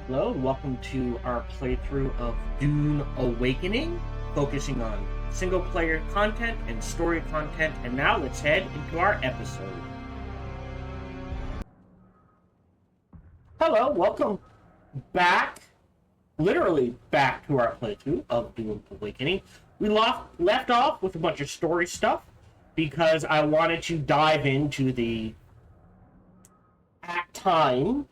Hello, and welcome to our playthrough of Dune Awakening, focusing on single-player content and story content. And now let's head into our episode. Hello, welcome back, literally back to our playthrough of Dune Awakening. We left off with a bunch of story stuff because I wanted to dive into the at time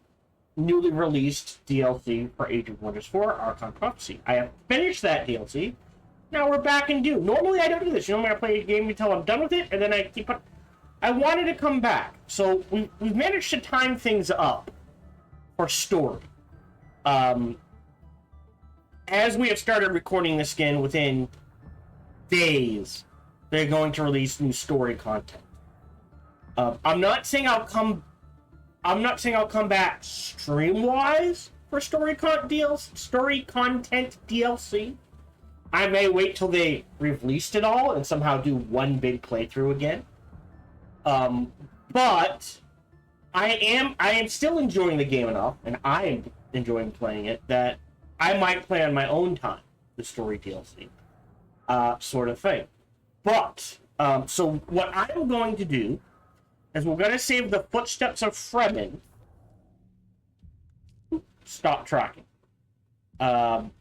newly released DLC for Age of Wonders 4, Archon Prophecy. I have finished that DLC. Now we're back in Dune. Normally I don't do this. Normally I play a game until I'm done with it, and then I keep on. I wanted to come back. So we've managed to time things up for story. As we have started recording this again, within days, they're going to release new story content. I'm not saying I'll come back stream-wise for story content DLC. I may wait till they released it all and somehow do one big playthrough again. But I am still enjoying the game enough, and I am enjoying playing it, that I might play on my own time the story DLC, sort of thing. But so what I'm going to do is we're going to save the footsteps of Fremen. Stop tracking. Oh.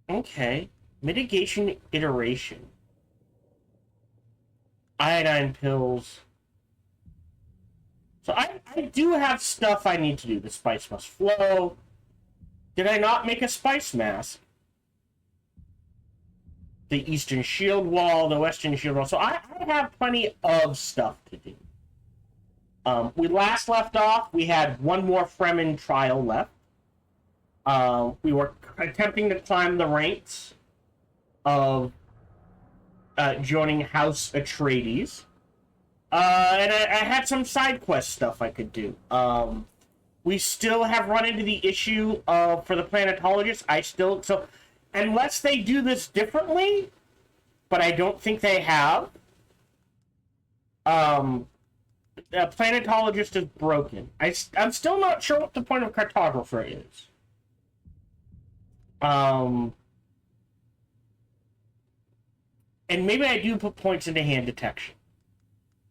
Okay. Mitigation iteration. Iodine pills. So I do have stuff I need to do. The spice must flow. Did I not make a spice mask? The Eastern Shield Wall, the Western Shield Wall. So I have plenty of stuff to do. We last left off, we had one more Fremen trial left. We were attempting to climb the ranks of joining House Atreides. And I had some side quest stuff I could do. We still have run into the issue of, for the planetologists, so unless they do this differently, but I don't think they have, the planetologist is broken. I'm still not sure what the point of cartographer is. And maybe I do put points into hand detection.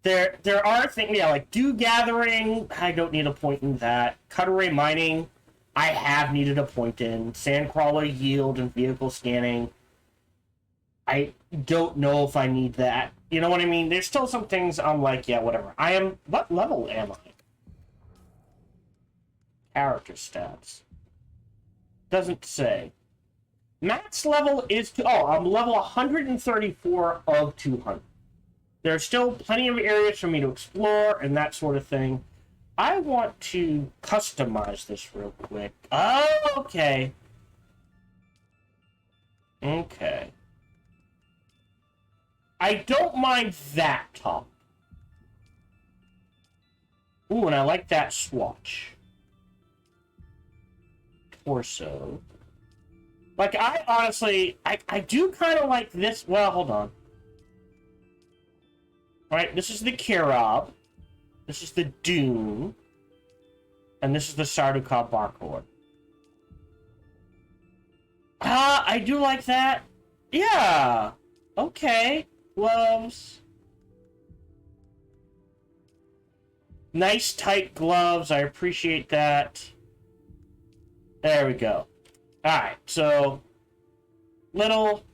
There are things, yeah, like dew gathering, I don't need a point in that. Cutaway mining, I have needed a point in. Sandcrawler yield and vehicle scanning, I don't know if I need that. You know what I mean? There's still some things I'm like, yeah, whatever. What level am I? Character stats. Doesn't say. Max level is, I'm level 134 of 200. There's still plenty of areas for me to explore and that sort of thing. I want to customize this real quick. Oh, okay. Okay. I don't mind that top. Ooh, and I like that swatch. Torso. Like, I honestly, I do kind of like this. Well, hold on. Alright, this is the Kirab. This is the Dune. And this is the Sardaukar Barkhor. I do like that. Yeah. Okay. Gloves. Nice tight gloves. I appreciate that. There we go. Alright, so little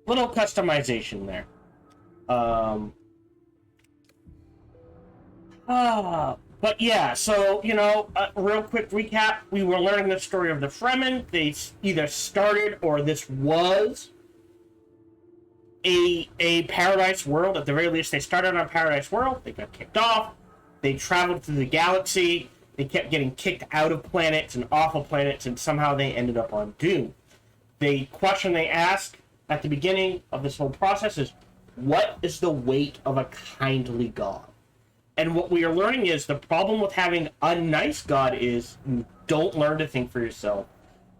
customization there. But yeah, so, real quick recap. We were learning the story of the Fremen. They either started or this was a paradise world. At the very least, they started on Paradise World. They got kicked off. They traveled through the galaxy. They kept getting kicked out of planets and off of planets, and somehow they ended up on Dune. The question they ask at the beginning of this whole process is, what is the weight of a kindly god? And what we are learning is the problem with having a nice god is you don't learn to think for yourself.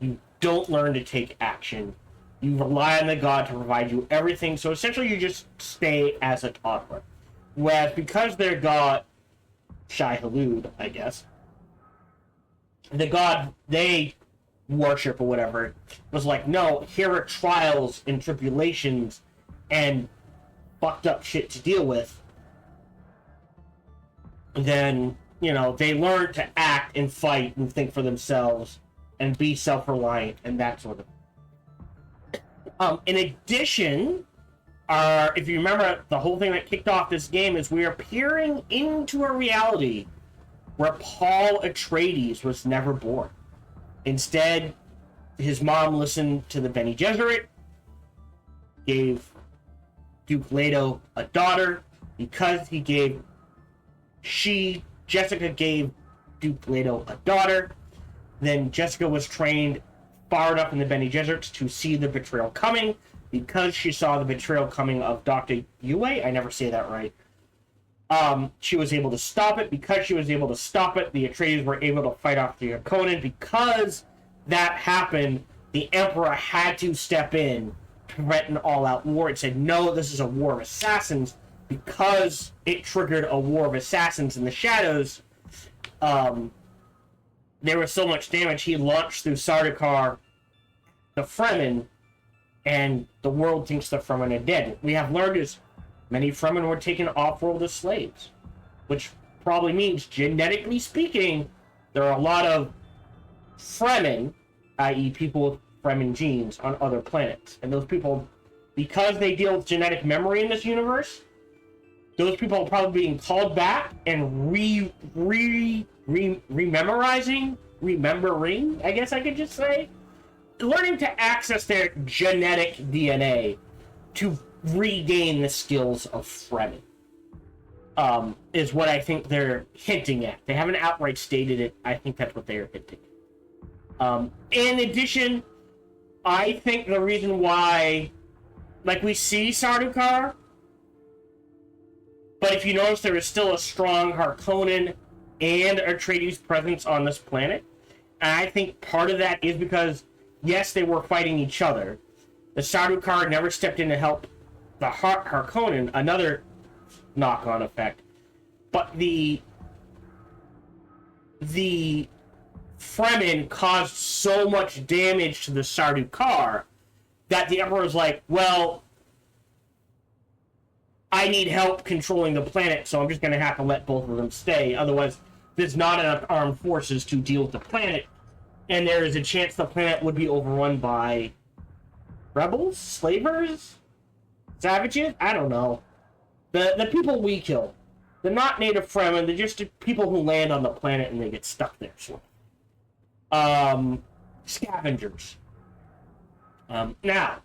You don't learn to take action. You rely on the god to provide you everything. So essentially you just stay as a toddler. Whereas because their god, Shai'Halud, I guess, the god they worship or whatever, was like, no, here are trials and tribulations and fucked up shit to deal with. Then, you know, they learn to act and fight and think for themselves and be self-reliant and that sort of. In addition, if you remember, the whole thing that kicked off this game is we are peering into a reality where Paul Atreides was never born. Instead, his mom listened to the Bene Gesserit, gave Duke Leto a daughter. Because Jessica gave Duke Leto a daughter. Then Jessica was trained far enough in the Bene Gesserits to see the betrayal coming. Because she saw the betrayal coming of Dr. Yue, I never say that right, she was able to stop it. Because she was able to stop it, the Atreides were able to fight off the Harkonnen. Because that happened, the Emperor had to step in to prevent an all-out war. It said, no, this is a war of assassins. Because it triggered a war of assassins in the shadows, there was so much damage, he launched through Sardaukar the Fremen, and the world thinks the Fremen are dead. We have learned is many Fremen were taken off-world as slaves, which probably means, genetically speaking, there are a lot of Fremen, i.e. people with Fremen genes, on other planets. And those people, because they deal with genetic memory in this universe, those people are probably being called back and remembering, I guess I could just say, learning to access their genetic DNA to regain the skills of Fremen, is what I think they're hinting at. They haven't outright stated it. I think that's what they're hinting at. In addition, I think the reason why, like, we see Sardaukar, but if you notice, there is still a strong Harkonnen and Atreides presence on this planet. And I think part of that is because, yes, they were fighting each other. The Sardaukar never stepped in to help the Harkonnen, another knock-on effect. But the Fremen caused so much damage to the Sardaukar that the Emperor was like, well, I need help controlling the planet, so I'm just going to have to let both of them stay. Otherwise, there's not enough armed forces to deal with the planet, and there is a chance the planet would be overrun by rebels, slavers, savages. I don't know. The people we kill. They're not native Fremen. They're just people who land on the planet and they get stuck there. So, scavengers. Now,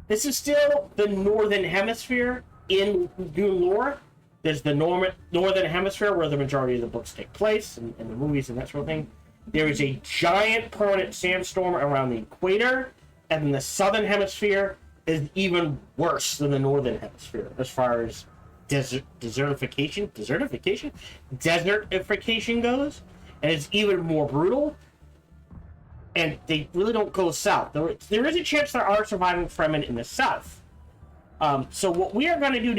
this is still the Northern Hemisphere in Dune lore. There's the Northern Hemisphere where the majority of the books take place and the movies and that sort of thing. There is a giant permanent sandstorm around the equator, and then the Southern Hemisphere is even worse than the Northern Hemisphere as far as desertification goes, and it's even more brutal. And they really don't go south. There is a chance there are surviving Fremen in the south. So what we are going to do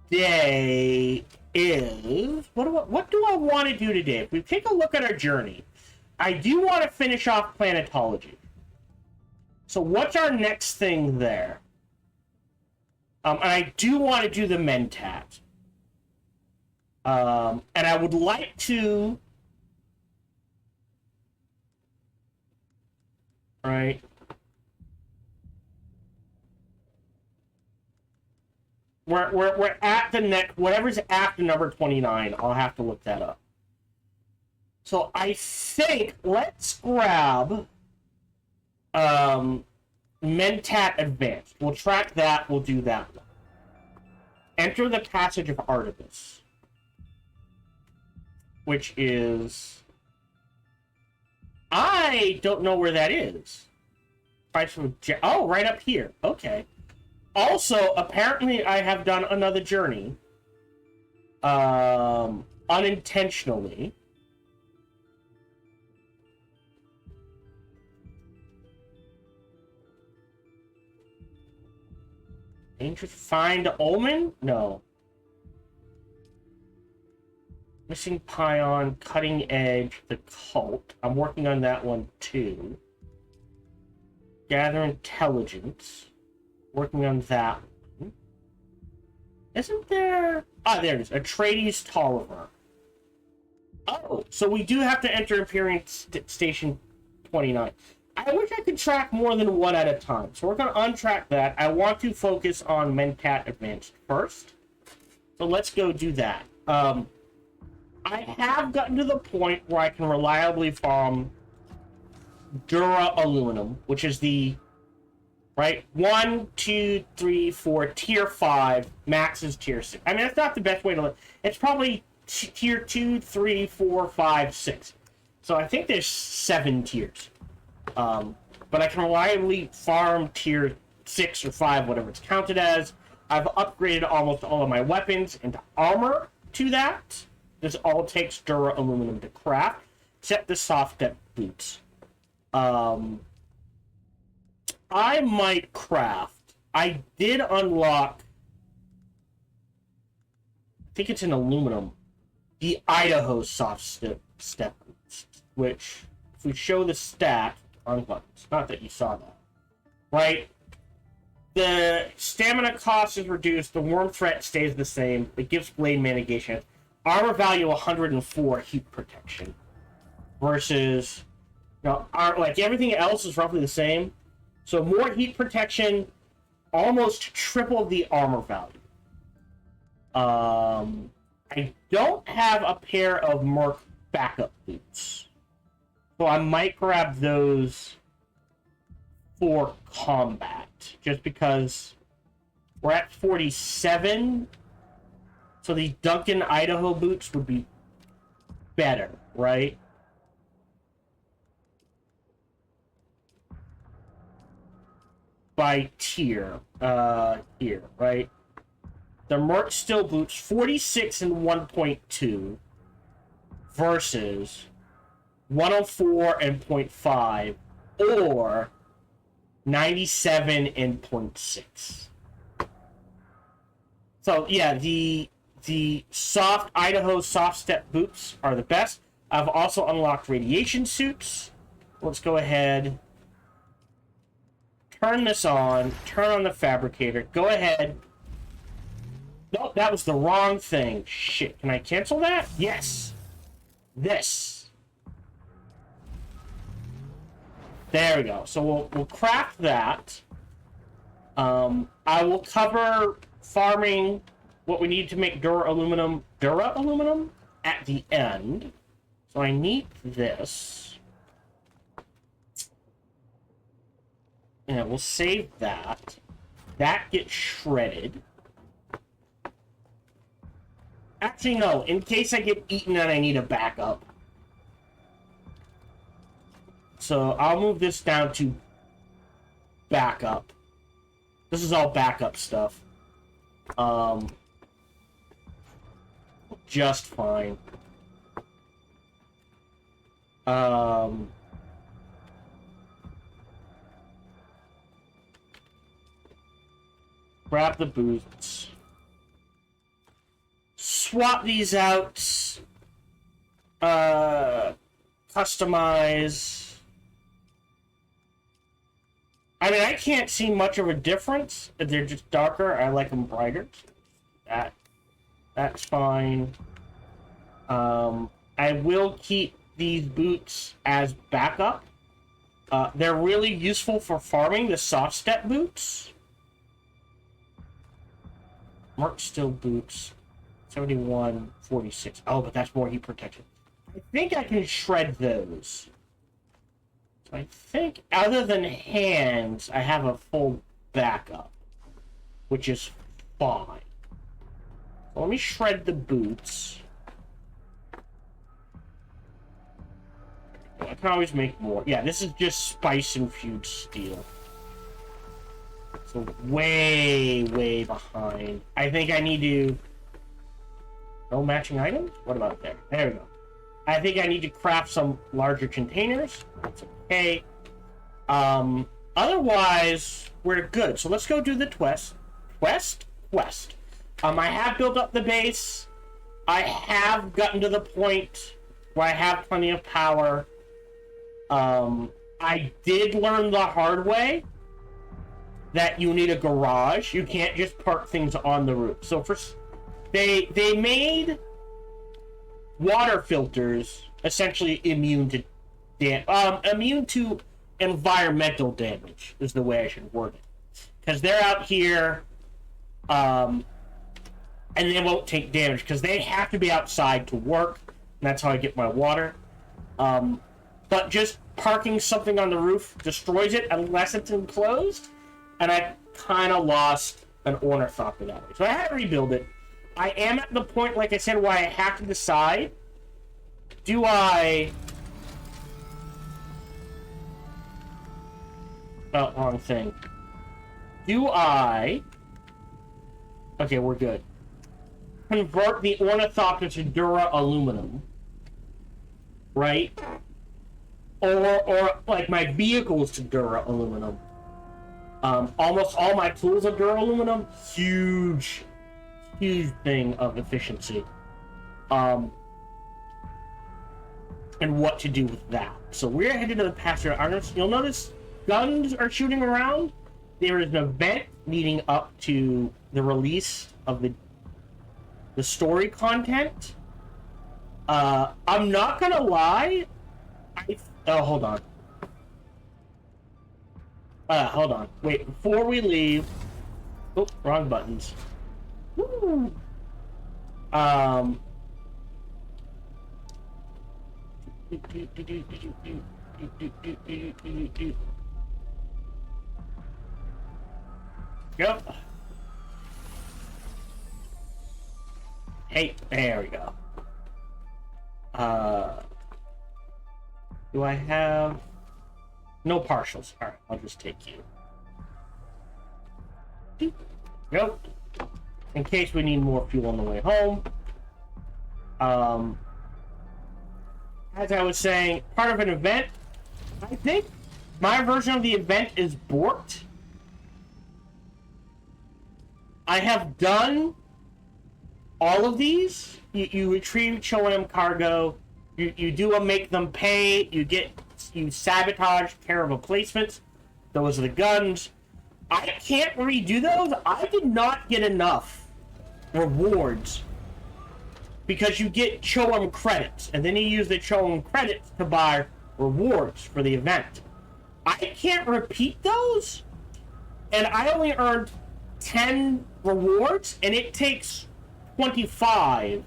today is... What do I want to do today? If we take a look at our journey, I do want to finish off planetology. So what's our next thing there? And I do want to do the Mentat. And I would like to... Right. We're at the next, whatever's after number 29. I'll have to look that up. So I think let's grab Mentat Advanced. We'll track that. We'll do that one. Enter the Passage of Artemis, which is... I don't know where that is. Oh, right up here. Okay. Also, apparently I have done another journey. Unintentionally. Find Omen? No. Missing Pion, Cutting Edge, The Cult. I'm working on that one too. Gather Intelligence. Working on that one. Isn't there... Ah, there it is. Atreides Tolliver. Oh, so we do have to enter Imperium Station 29. I wish I could track more than one at a time. So we're going to untrack that. I want to focus on Mentat Advanced first. So let's go do that. I have gotten to the point where I can reliably farm Dura Aluminum, which is the... Right? 1, 2, 3, 4, tier 5, max is tier 6. I mean, that's not the best way to live. It's probably tier 2, 3, 4, 5, 6. So I think there's 7 tiers. But I can reliably farm tier 6 or 5, whatever it's counted as. I've upgraded almost all of my weapons into armor to that. This all takes Dura Aluminum to craft, except the soft step boots. I might craft. I did unlock, I think it's an aluminum, the Idaho soft step boots, which, if we show the stat on buttons, not that you saw that, right? The stamina cost is reduced, the worm threat stays the same, it gives blade mitigation, armor value 104, heat protection, versus, like everything else is roughly the same. So more heat protection, almost triple the armor value. I don't have a pair of Merc backup boots, so I might grab those for combat, just because we're at 47, so the Duncan Idaho boots would be better, right? By tier, here, right? The Merc Steel boots, 46 and 1.2 versus 104 and 0.5 or 97 and 0.6. So yeah, the soft Idaho soft step boots are the best. I've also unlocked radiation suits. Let's go ahead. Turn this on. Turn on the fabricator. Go ahead. Nope, that was the wrong thing. Shit, can I cancel that? Yes. This. There we go. So we'll craft that. I will cover farming what we need to make Dura Aluminum at the end. So I need this. And we'll save that. That gets shredded. Actually, no. In case I get eaten and I need a backup. So I'll move this down to backup. This is all backup stuff. Just fine. Grab the boots. Swap these out. Customize. I mean, I can't see much of a difference. They're just darker. I like them brighter. That's fine. I will keep these boots as backup. They're really useful for farming, the soft step boots. Merc Steel boots. 71, 46. Oh, but that's more heat protection. I think I can shred those. So I think, other than hands, I have a full backup, which is fine. So let me shred the boots. I can always make more. Yeah, this is just spice-infused steel. So way, way behind. I think I need to... No matching items? What about there? There we go. I think I need to craft some larger containers. That's okay. Otherwise, we're good. So let's go do the quest. Quest? I have built up the base. I have gotten to the point where I have plenty of power. I did learn the hard way that you need a garage. You can't just park things on the roof. So they made water filters essentially immune to environmental damage is the way I should word it, because they're out here and they won't take damage because they have to be outside to work, and that's how I get my water. But just parking something on the roof destroys it unless it's enclosed, and I kind of lost an ornithopter that way, so I had to rebuild it. I am at the point, like I said, where I have to decide, do I... Oh, wrong thing. Do I... Okay, we're good. Convert the ornithopter to Dura aluminum, right? Or like my vehicles to Dura aluminum. Almost all my tools are Dura aluminum. Huge thing of efficiency. And what to do with that. So we're headed to the pasture. You'll notice guns are shooting around. There is an event leading up to the release of the story content. I'm not gonna lie. Hold on. Hold on. Wait, before we leave... Oh, wrong buttons. Woo! Yep. Hey, there we go. Do I have... No partials. Alright, I'll just take you. Nope. In case we need more fuel on the way home. As I was saying, part of an event, I think my version of the event is borked. I have done all of these. You retrieve Cho&M cargo. You do a make them pay. You sabotage pair of replacements. Those are the guns. I can't redo those. I did not get enough rewards because you get Cho&M credits, and then you use the Cho&M credits to buy rewards for the event. I can't repeat those, and I only earned 10 rewards, and it takes 25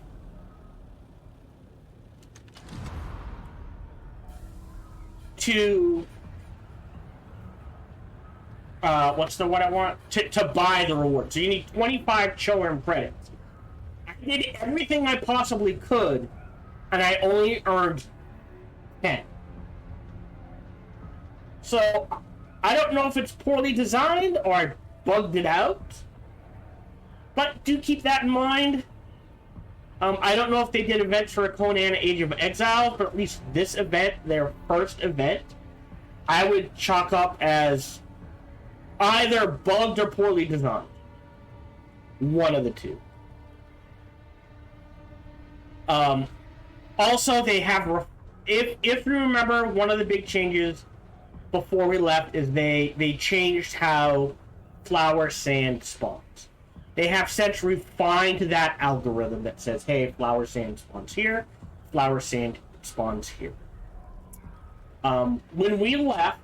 to what's the what I want to buy the reward. So you need 25 Cho&M credits. I did everything I possibly could, and I only earned 10. So I don't know if it's poorly designed or I bugged it out, but do keep that in mind. I don't know if they did events for Conan Age of Exiles, but at least this event, their first event, I would chalk up as either bugged or poorly designed. One of the two. Also, they have... If you remember, one of the big changes before we left is they changed how flower sand spawns. They have since refined that algorithm that says, hey, flower sand spawns here, flower sand spawns here. When we left,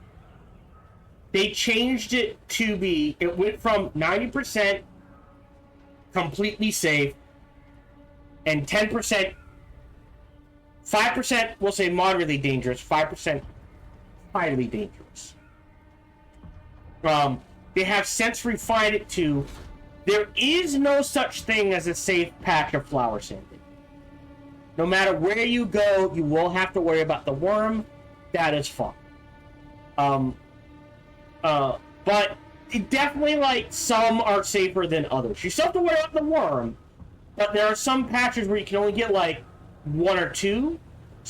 they changed it to be, it went from 90% completely safe and 10%, 5% we'll say moderately dangerous, 5% highly dangerous. They have since refined it to, there is no such thing as a safe patch of flower sanding. No matter where you go, you will have to worry about the worm. That is fine. But it definitely, like, some are safer than others. You still have to worry about the worm, but there are some patches where you can only get, like, 1 or 2.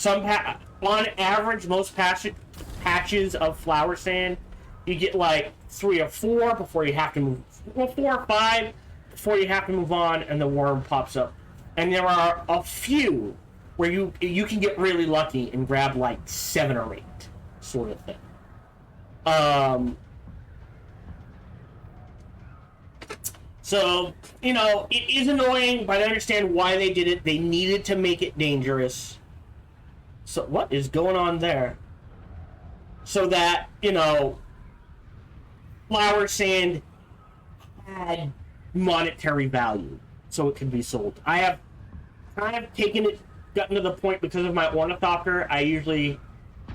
On average, most patches of flower sand, you get, like, 3 or 4 before you have to move. Well, 4 or 5 before you have to move on, and the worm pops up. And there are a few where you can get really lucky and grab like 7 or 8, sort of thing. So, you know, it is annoying, but I understand why they did it. They needed to make it dangerous. So, what is going on there? So that, you know, flower sand had monetary value, so it could be sold. I have kind of gotten to the point because of my ornithopter. I usually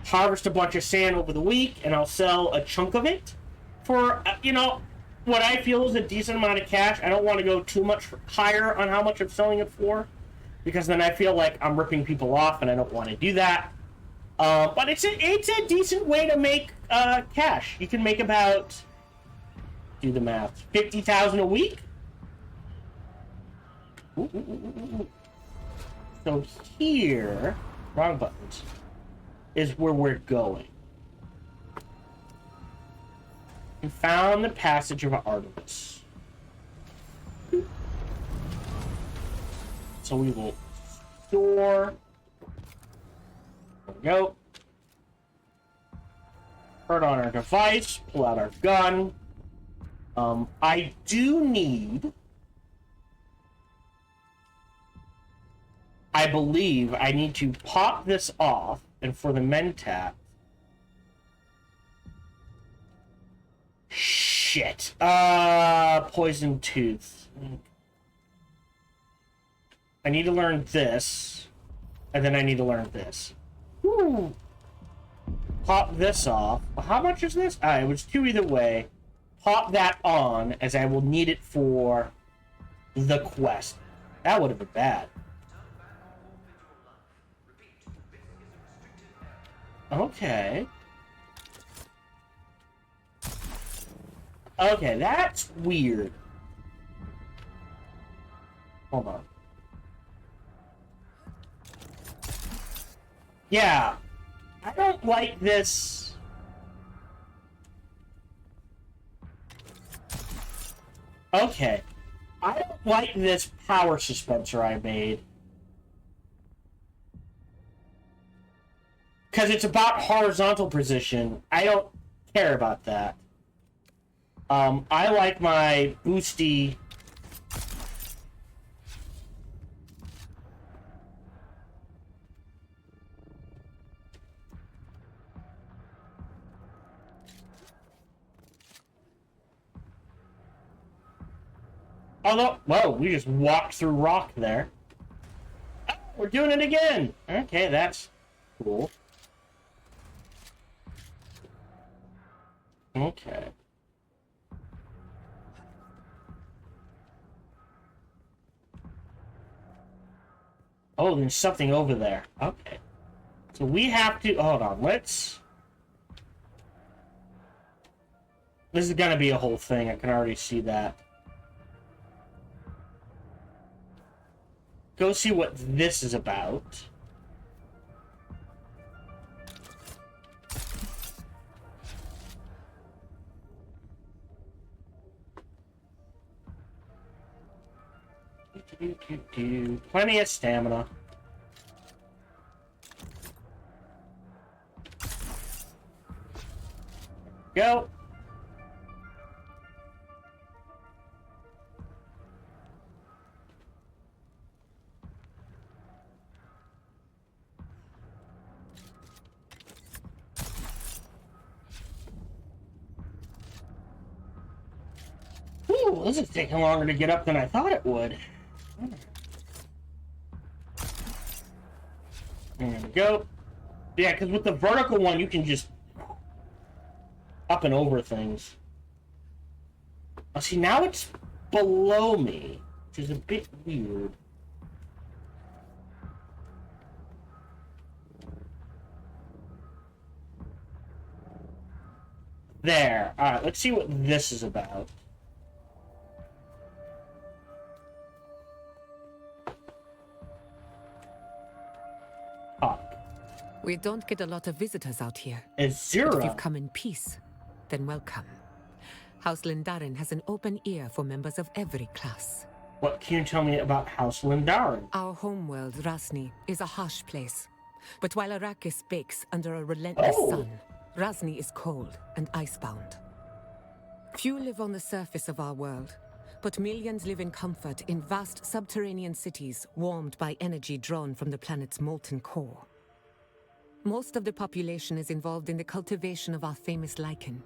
harvest a bunch of sand over the week, and I'll sell a chunk of it for, you know, what I feel is a decent amount of cash. I don't want to go too much higher on how much I'm selling it for, because then I feel like I'm ripping people off, and I don't want to do that. But it's a decent way to make cash. You can make about, do the math, 50,000 a week. Ooh. So here, wrong buttons, is where we're going. We found the passage of Artemis. So we will store. There we go. Turn on our device, pull out our gun. I do need, I believe I need to pop this off, and for the mentat. Shit. Poison tooth. I need to learn this, and then I need to learn this. Woo. Pop this off. How much is this? It was 2 either way. Pop that on, as I will need it for the quest. That would have been bad. Okay. Okay, that's weird. Hold on. Yeah. I don't like this. Okay. I don't like this power dispenser I made. Because it's about horizontal position. I don't care about that. I like my boosty. Although, whoa, we just walked through rock there. Oh, we're doing it again. Okay, that's cool. Okay. Oh, there's something over there. Okay. So we have to... Hold on, let's... This is gonna be a whole thing. I can already see that. Go see what this is about. Plenty of stamina. Go. Ooh, this is taking longer to get up than I thought it would. There we go. Yeah, because with the vertical one, you can just up and over things. Oh, see, now it's below me, which is a bit weird. There. Alright, let's see what this is about. We don't get a lot of visitors out here. Azura. But if you've come in peace, then welcome. House Lindaren has an open ear for members of every class. What can you tell me about House Lindarin? Our homeworld, Rasni, is a harsh place. But while Arrakis bakes under a relentless sun, Rasni is cold and icebound. Few live on the surface of our world, but millions live in comfort in vast subterranean cities warmed by energy drawn from the planet's molten core. Most of the population is involved in the cultivation of our famous lichen,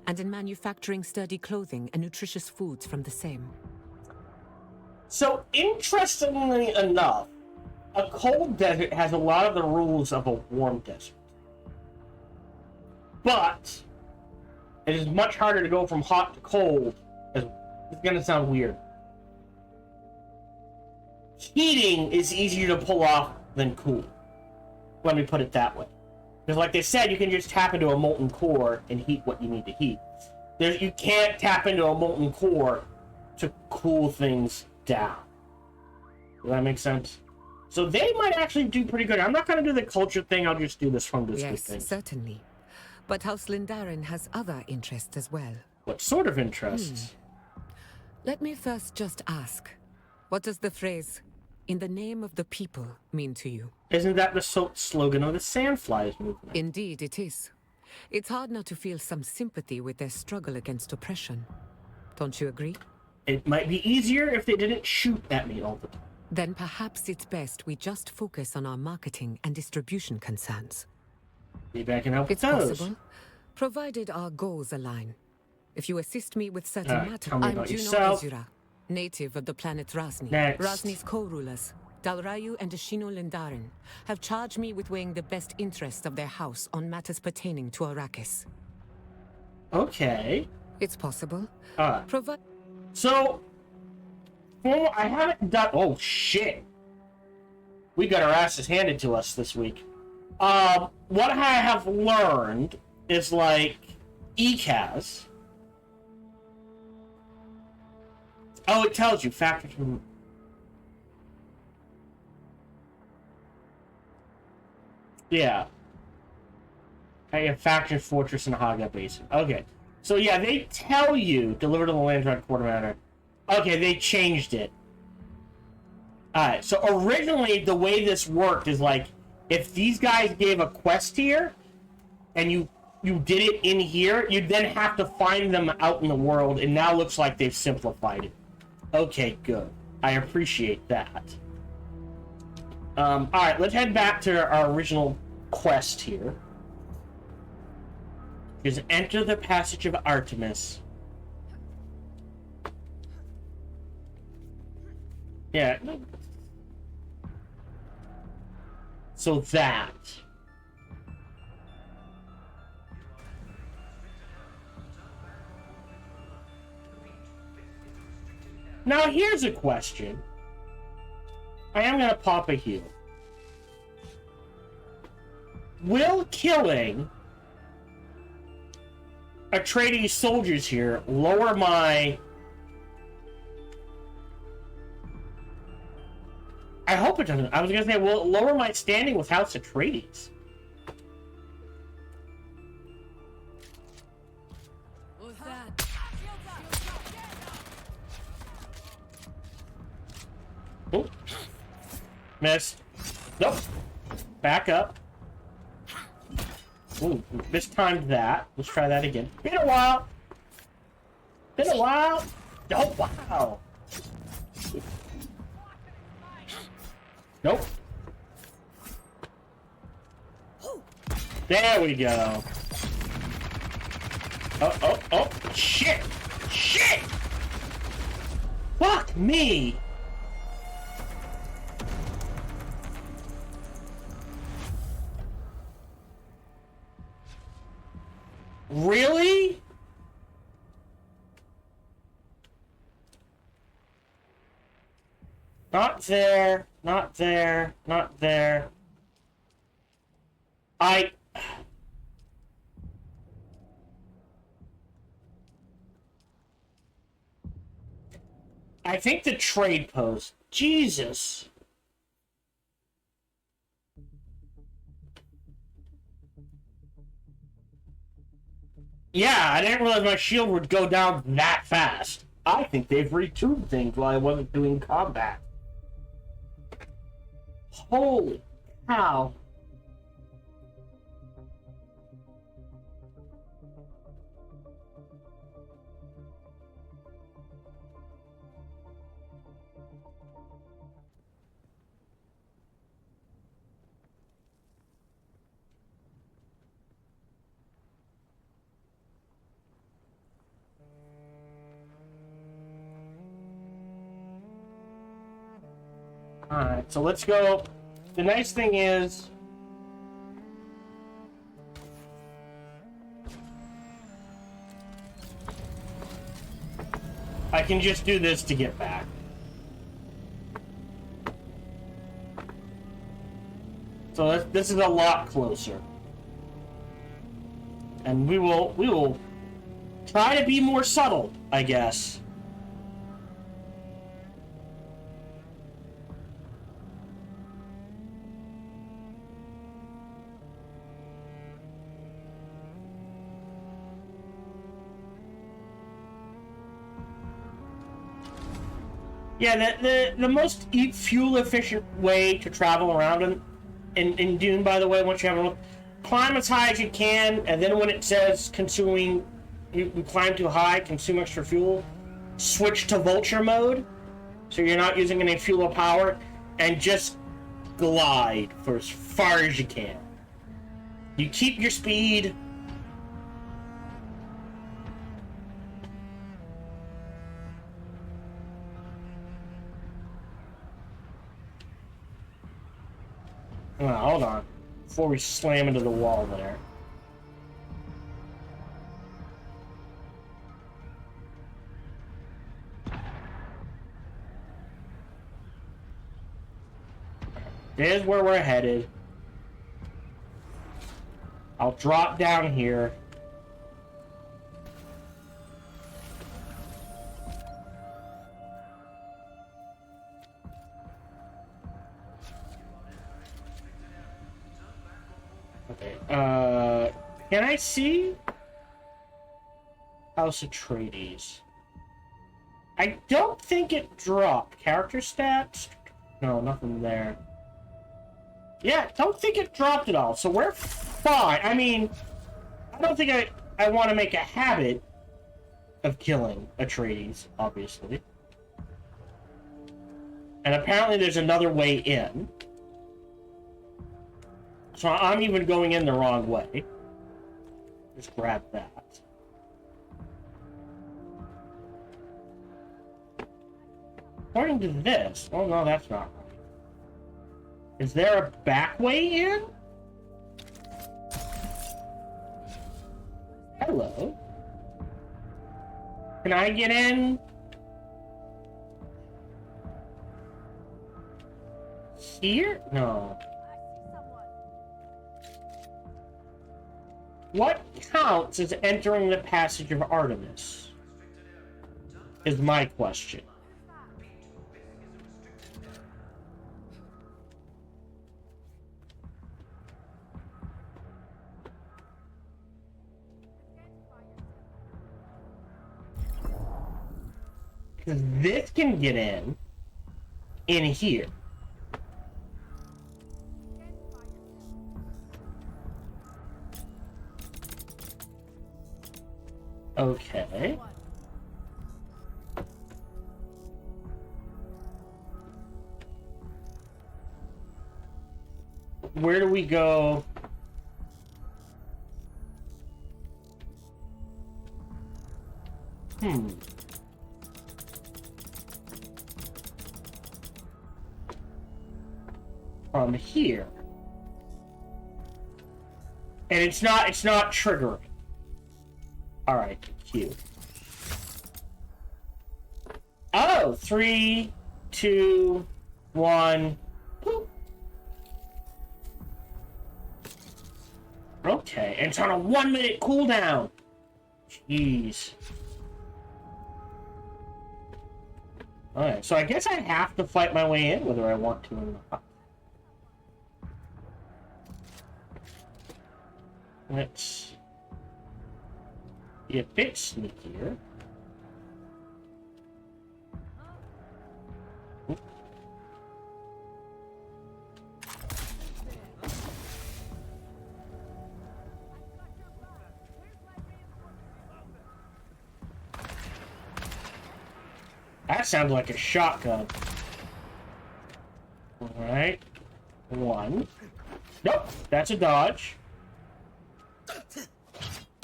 and in manufacturing sturdy clothing and nutritious foods from the same. So, interestingly enough, a cold desert has a lot of the rules of a warm desert. But it is much harder to go from hot to cold. It's going to sound weird. Heating is easier to pull off than cool. Let me put it that way. Because like they said, you can just tap into a molten core and heat what you need to heat. You can't tap into a molten core to cool things down. Does that make sense? So they might actually do pretty good. I'm not going to do the culture thing. I'll just do this from this Yes, thing. certainly. But House Lindarin has other interests as well. What sort of interests? Let me first just ask, what does the phrase, "in the name of the people," mean to you? Isn't that the slogan of the Sandflies movement? Indeed, it is. It's hard not to feel some sympathy with their struggle against oppression. Don't you agree? It might be easier if they didn't shoot at me all the time. Then perhaps it's best we just focus on our marketing and distribution concerns. Maybe I can help with It's those. possible, provided our goals align. If you assist me with certain Alright, matters, tell me I'm about Juno yourself. Azura, native of the planet Rasni. Next. Rasni's co-rulers, Dalrayu and Ashino Lindarin, have charged me with weighing the best interests of their house on matters pertaining to Arrakis. Okay. It's possible. Alright. So, I haven't done... Oh, shit. We got our asses handed to us this week. What I have learned is, like, ECAS. Oh, it tells you. Factors from... Yeah. I have Faction Fortress and Haga Basin. Okay. So, yeah, they tell you, deliver to the Landrod Quartermaster. Okay, they changed it. Alright, so originally, the way this worked is like, if these guys gave a quest here, and you did it in here, you'd then have to find them out in the world, and now looks like they've simplified it. Okay, good. I appreciate that. Alright, let's head back to our original quest here. Is enter the passage of Artemis. Yeah. So that. Now here's a question. I am going to pop a heel. Will killing Atreides soldiers here lower my... I hope it doesn't. I was going to say, will it lower my standing with House Atreides? Oh. Missed. Nope. Back up. Ooh, mistimed that. Let's try that again. Been a while. Been a while. Oh, wow. Nope. There we go. Oh. Shit. Shit. Fuck me. Really? Not there, not there, not there. I think the trade post. Jesus. Yeah, I didn't realize my shield would go down that fast. I think they've retuned things while I wasn't doing combat. Holy cow. Alright, so let's go. The nice thing is, I can just do this to get back. So this is a lot closer. And we will try to be more subtle, I guess. Yeah, the most fuel efficient way to travel around in Dune, by the way, once you have a look, climb as high as you can, and then when it says consuming, you climb too high, consume extra fuel, switch to vulture mode, so you're not using any fuel or power, and just glide for as far as you can. You keep your speed. Oh, hold on. Before we slam into the wall there. There's where we're headed. I'll drop down here. Okay, can I see House Atreides? I don't think it dropped. Character stats? No, nothing there. Yeah, don't think it dropped at all, so we're fine. I mean, I don't think I want to make a habit of killing Atreides, obviously. And apparently there's another way in. So I'm even going in the wrong way. Just grab that. According to this... Oh, no, that's not right. Is there a back way in? Hello? Can I get in? Here? No. What counts as entering the passage of Artemis? Is my question. Because this can get in here. Okay. Where do we go? From here. And it's not triggering. Alright, Q. Oh, 3, 2, 1. Boop. Okay, and it's on a 1-minute cooldown. Jeez. Alright, so I guess I have to fight my way in whether I want to or not. Let's be a bit sneakier. That sounds like a shotgun. Alright. One. Nope, that's a dodge.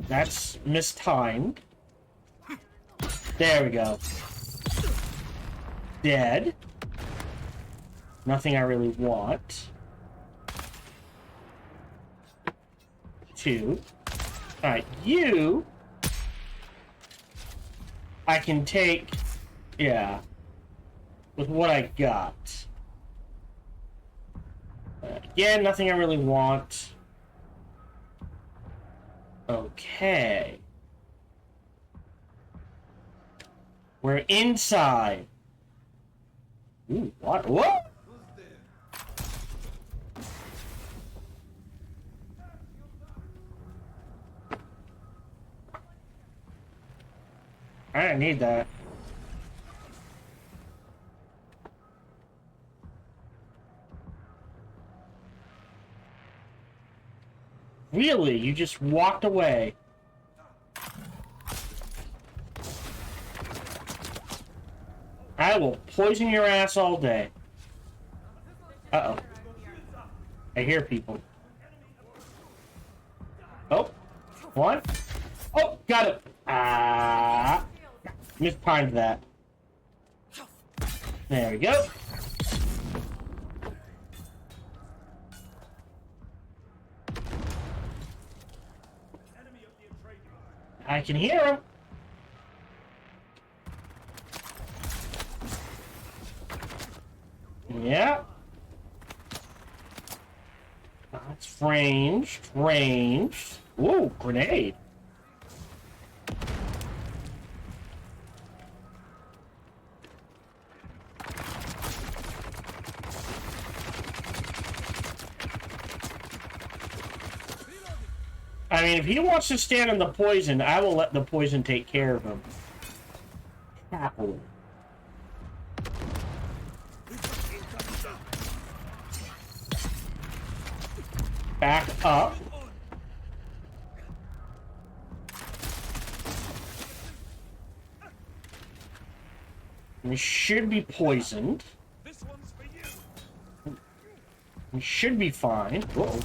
That's mistimed. There we go. Dead. Nothing I really want. Two. Alright, you... I can take... Yeah. With what I got. Again, nothing I really want. Okay. We're inside. Ooh, what? What? I didn't need that. Really? You just walked away. I will poison your ass all day. Uh-oh. I hear people. Oh. One. Oh, got it. Ah. Mistimed that. There we go. I can hear him. Yeah. That's ranged. Ranged. Ooh, grenade. I mean, if he wants to stand in the poison, I will let the poison take care of him. Happily. Back up. We should be poisoned. We should be fine. Whoa.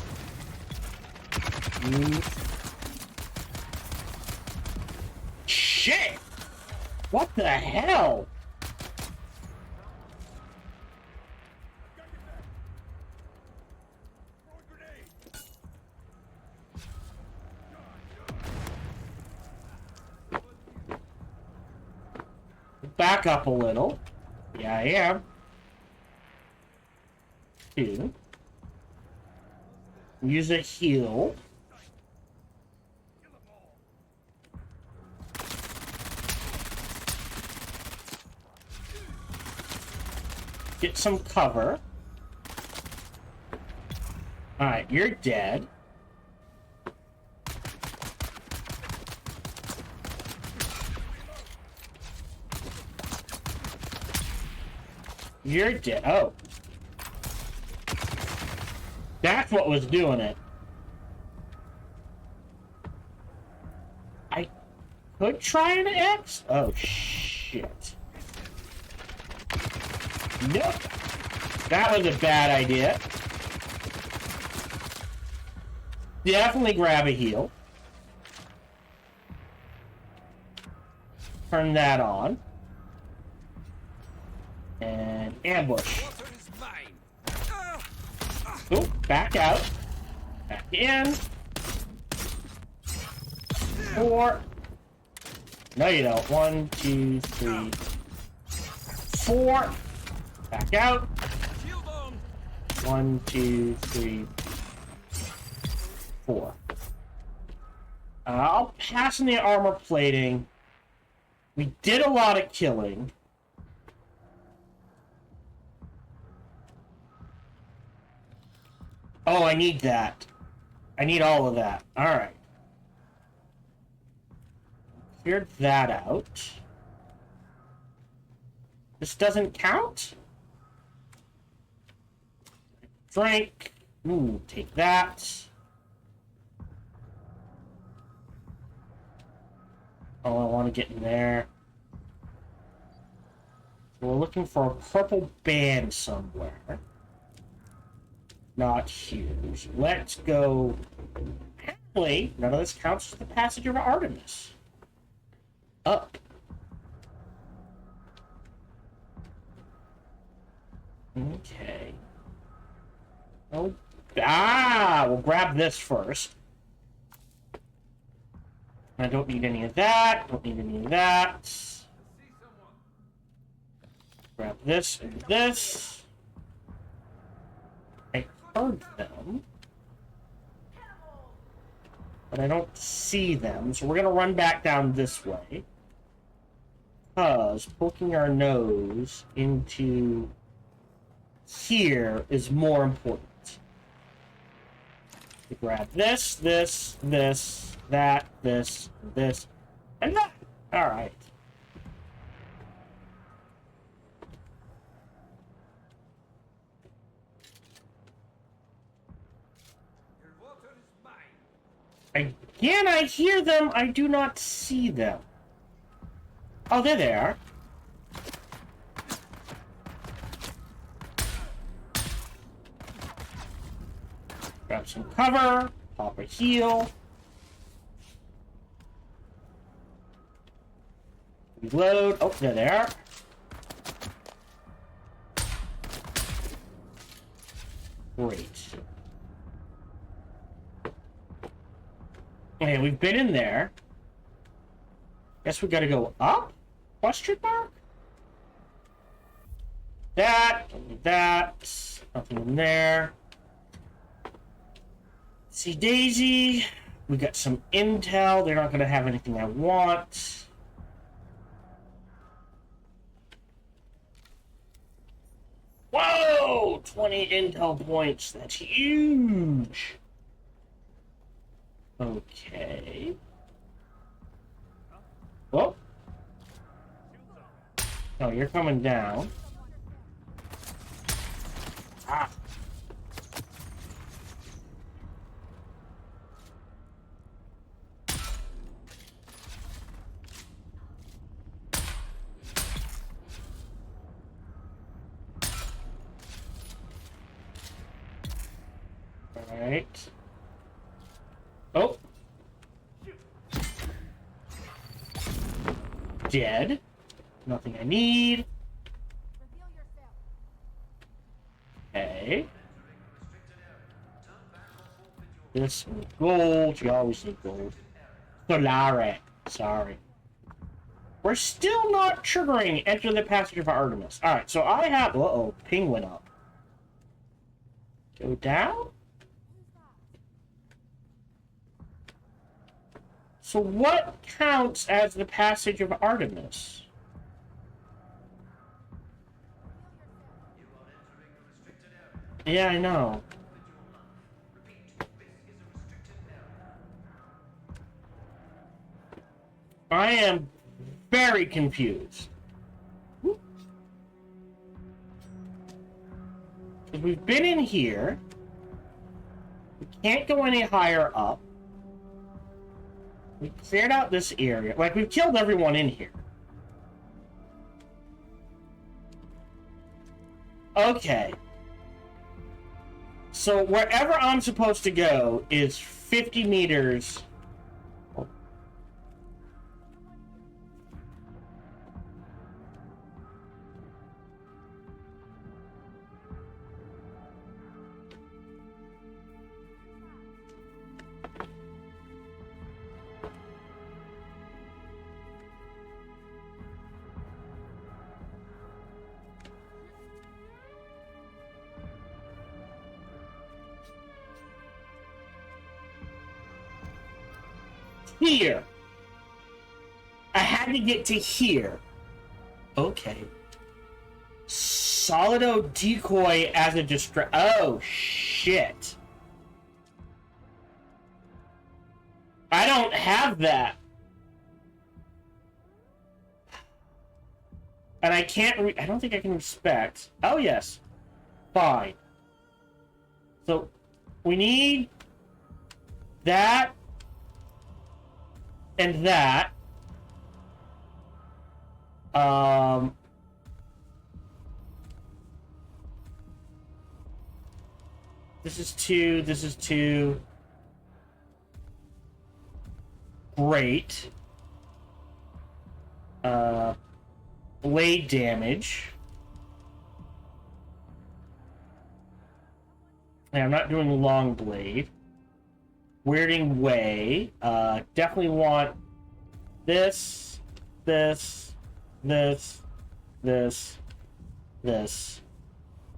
Shit! What the hell? Back up a little. Yeah, I am. Two. Use a heal. Get some cover. Alright, you're dead. You're dead. Oh. That's what was doing it. I could try an X? Oh, shit. Nope. That was a bad idea. Definitely grab a heal. Turn that on. And ambush. Oh, back out. Back in. 4. No, you don't. 1, 2, 3, 4. Back out. 1, 2, 3, 4. I'll pass in the armor plating. We did a lot of killing. Oh, I need that. I need all of that. Alright. Cleared that out. This doesn't count? Drink. Ooh, take that. Oh, I want to get in there. We're looking for a purple band somewhere. Not here. So let's go. Apparently, none of this counts as the passage of Artemis. Up. Okay. Oh. We'll grab this first. I don't need any of that. Don't need any of that. Grab this and this. I heard them. But I don't see them. So we're going to run back down this way. Because poking our nose into here is more important. We grab this, this, this, that, this, and that. All right. Again, I hear them. I do not see them. Oh, there they are. Grab some cover. Pop a heal. Reload. Oh, there they are. Great. Okay, we've been in there. Guess we gotta go up? Question mark? That, nothing in there. See Daisy. We got some intel. They're not gonna have anything I want. Whoa! 20 intel points. That's huge. Okay. Whoa. Oh, you're coming down. Ah. All right. Oh. Dead. Nothing I need. Okay. This is gold. You always need gold. Solare. Sorry. We're still not triggering Enter the Passage of Artemis. Alright, so I have... Uh-oh. Ping went up. Go down? So what counts as the Passage of Artemis? Yeah, I know. I am very confused. We've been in here. We can't go any higher up. We cleared out this area. Like, we've killed everyone in here. Okay. So wherever I'm supposed to go is 50 meters. Here. I had to get to here. Okay. Solido decoy as a Oh, shit. I don't have that. And I can't I don't think I can respect. Oh, yes. Fine. So, we need that and that. This is 2. This is 2. Great. Blade damage. Yeah, I'm not doing long blade. Weirding way. Definitely want this, this, this, this, this.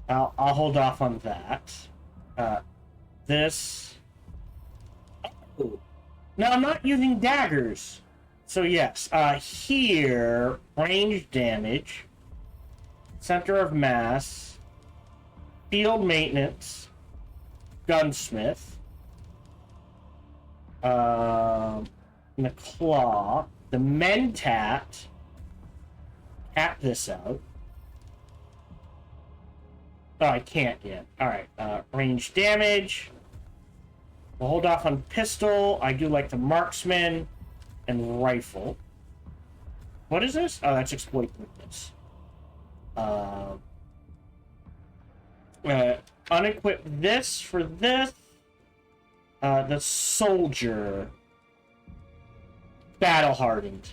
I'll hold off on that. This. Oh. No, I'm not using daggers. So yes, here, range damage, center of mass, field maintenance, gunsmith, the claw, the mentat, tap this out. Oh, I can't yet. Alright, range damage. We'll hold off on pistol. I do like the marksman and rifle. What is this? Oh, that's exploit weakness. Unequip this for this. The soldier. Battle hardened.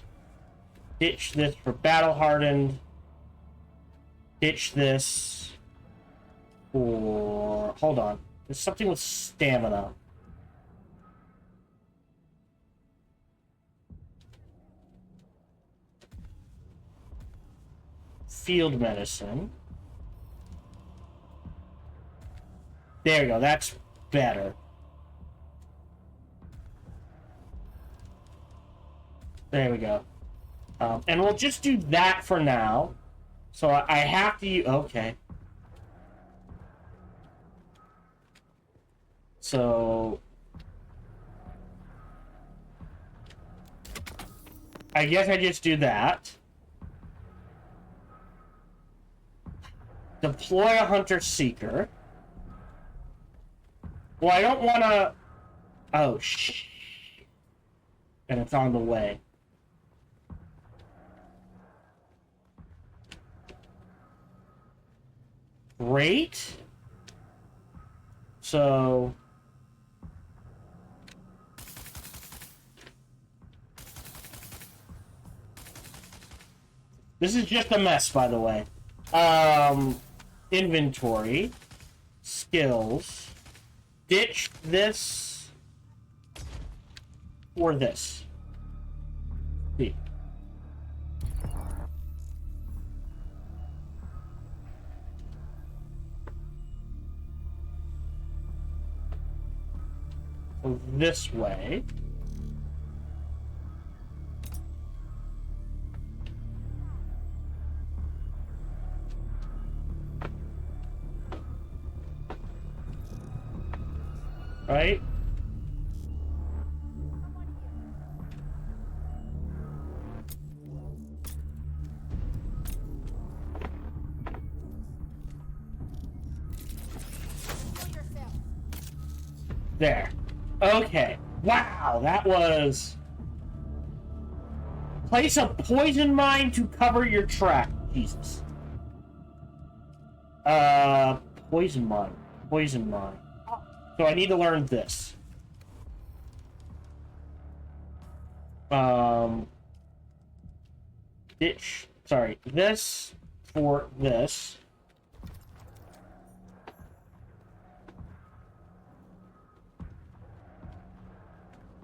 Ditch this for battle hardened. Ditch this for... Hold on. There's something with stamina. Field medicine. There we go. That's better. There we go. And we'll just do that for now. So I have to use... Okay. So... I guess I just do that. Deploy a hunter-seeker. Well, I don't want to... Oh, shh. And it's on the way. Great. So... This is just a mess, by the way. Inventory. Skills. Ditch this. Or this. See. So this way. Right? There. Okay. Wow, that was... Place a poison mine to cover your track. Jesus. Poison mine. Poison mine. So I need to learn this. Ditch. Sorry. This for this.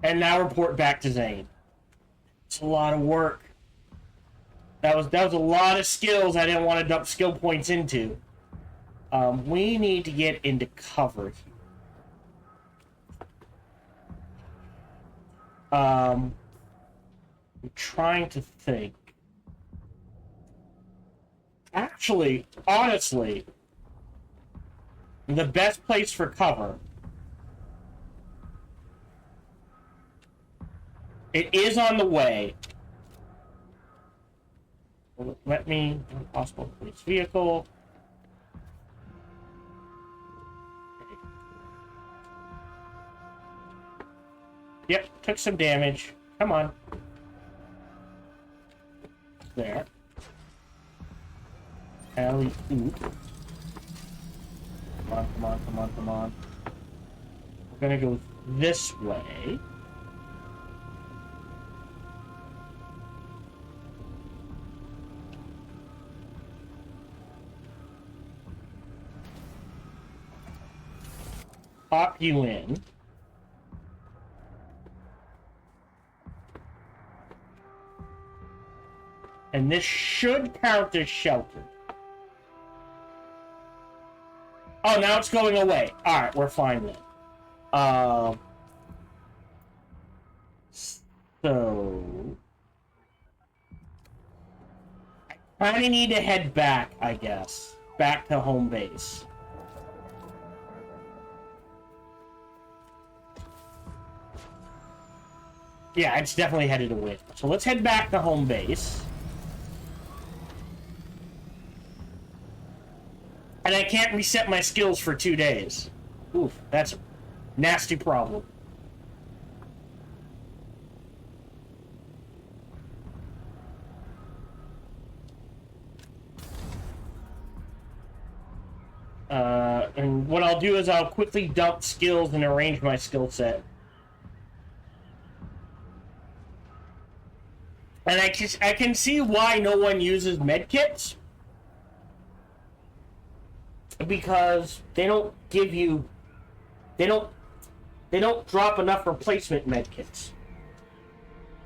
And now report back to Zane. It's a lot of work. That was a lot of skills I didn't want to dump skill points into. We need to get into cover here. I'm trying to think. Actually, honestly, the best place for cover... It is on the way. Let me... Possible police vehicle. Yep, took some damage. Come on. There. Alley-oop. Come on, come on, come on, come on. gonna go this way. Pop you in. And this should count as sheltered. Oh, now it's going away. Alright, we're fine then. So... I kind of need to head back, I guess. Back to home base. Yeah, it's definitely headed away. So let's head back to home base. And I can't reset my skills for 2 days. Oof, that's a nasty problem. And what I'll do is I'll quickly dump skills and arrange my skill set. And I can see why no one uses medkits. Because they don't give you... They don't drop enough replacement medkits.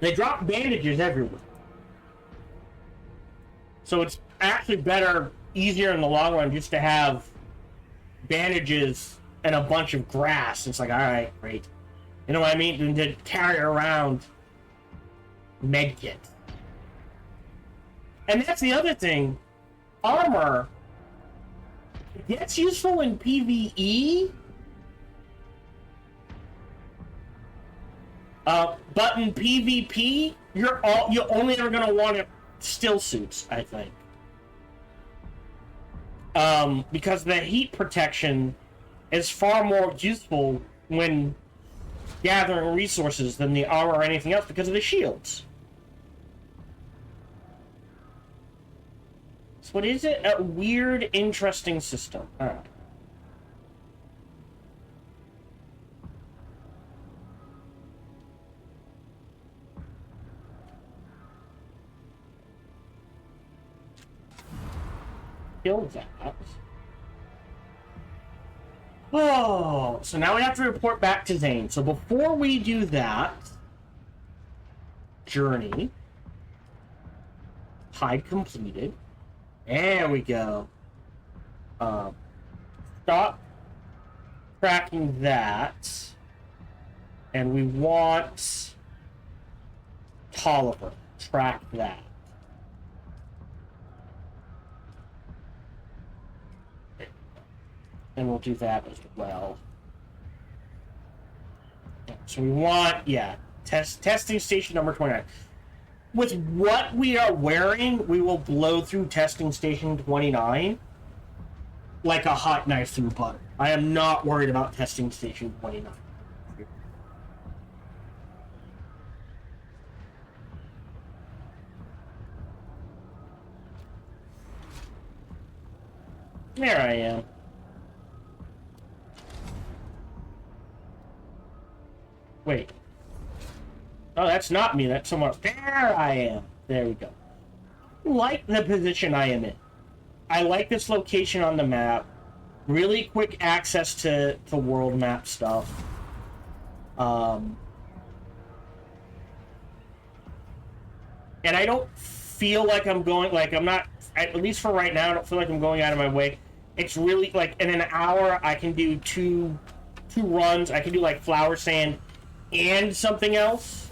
They drop bandages everywhere. So it's actually better, easier in the long run, just to have bandages and a bunch of grass. It's like, alright, great. You know what I mean? Than to carry around medkit. And that's the other thing. Armor gets useful in PvE. But in PvP, you're only ever gonna want it still suits, I think. Because the heat protection is far more useful when gathering resources than the armor or anything else because of the shields. So what is it? A weird, interesting system. Alright. Kill that. Oh, so now we have to report back to Zane. So before we do that, journey, hide completed. There we go. Stop tracking that, and we want Tolliver. Track that. And we'll do that as well. So we want, yeah, testing station number 29. With what we are wearing, we will blow through testing station 29 like a hot knife through butter. I am not worried about testing station 29. There I am. Wait. Oh, that's not me. That's someone else. There I am. There we go. I like the position I am in. I like this location on the map. Really quick access to world map stuff. And I don't feel like I'm going... Like, I'm not... At least for right now, I don't feel like I'm going out of my way. It's really... Like, in an hour, I can do two runs. I can do, like, flower sand and something else.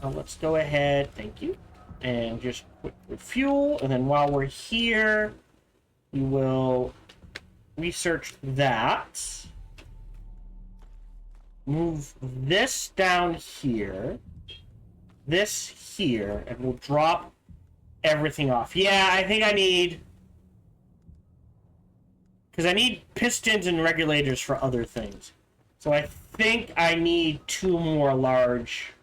Let's go ahead, thank you, and just quick refuel, and then while we're here, we will research that. Move this down here, this here, and we'll drop everything off. Yeah, I think I need... Because I need pistons and regulators for other things. So I think I need 2 more large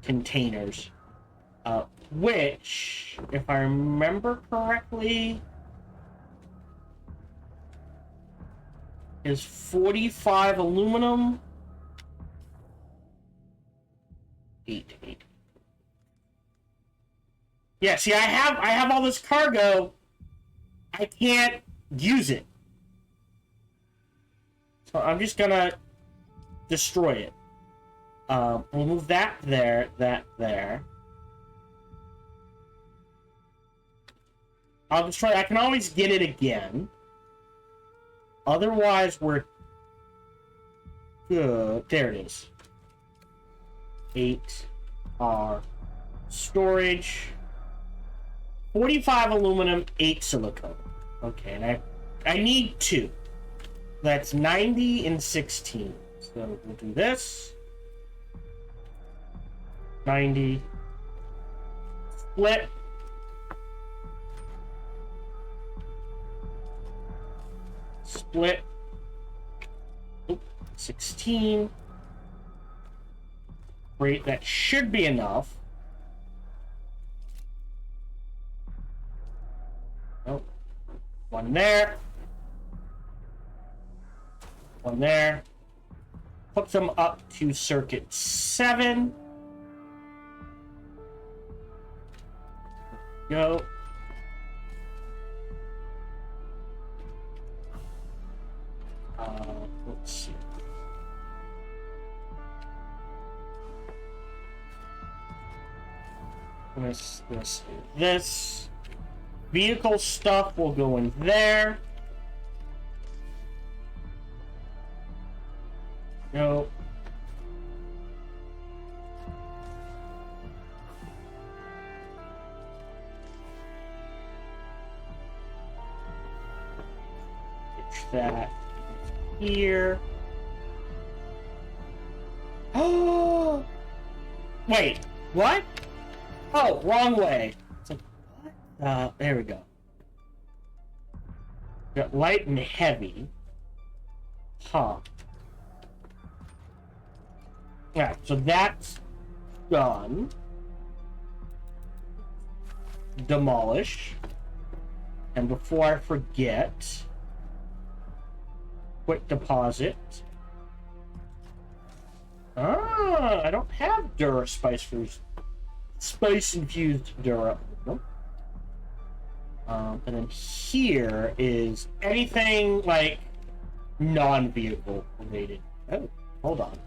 containers. Which, if I remember correctly... is 45 aluminum. 8. Yeah, see, I have all this cargo. I can't use it. So I'm just gonna destroy it. We'll move that there, that there. I'll destroy it. I can always get it again. Otherwise, we're good. There it is. 8R storage. 45 aluminum, 8 silicone. Okay, and I need 2. That's 90 and 16. So we'll do this. 90. Split. Split. Oop, 16. Great, that should be enough. Oh, one there. One there. Hook them up to circuit 7. Go. Let's see. This. Vehicle stuff will go in there. Go. Pitch that here. Oh! Wait, what? Oh, wrong way. It's like, what? There we go. Got light and heavy. Huh. Yeah, so that's done. Demolish. And before I forget, quick deposit. Ah, I don't have Dura spice infused Dura. Nope. And then here is anything like non-vehicle related. Oh, hold on.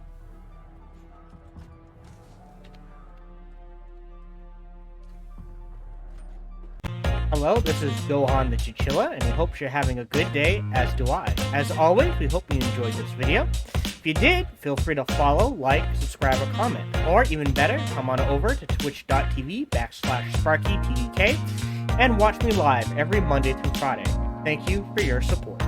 Hello, this is Gohan the Chinchilla, and we hope you're having a good day, as do I. As always, we hope you enjoyed this video. If you did, feel free to follow, like, subscribe, or comment. Or even better, come on over to twitch.tv/SparkyTDK and watch me live every Monday through Friday. Thank you for your support.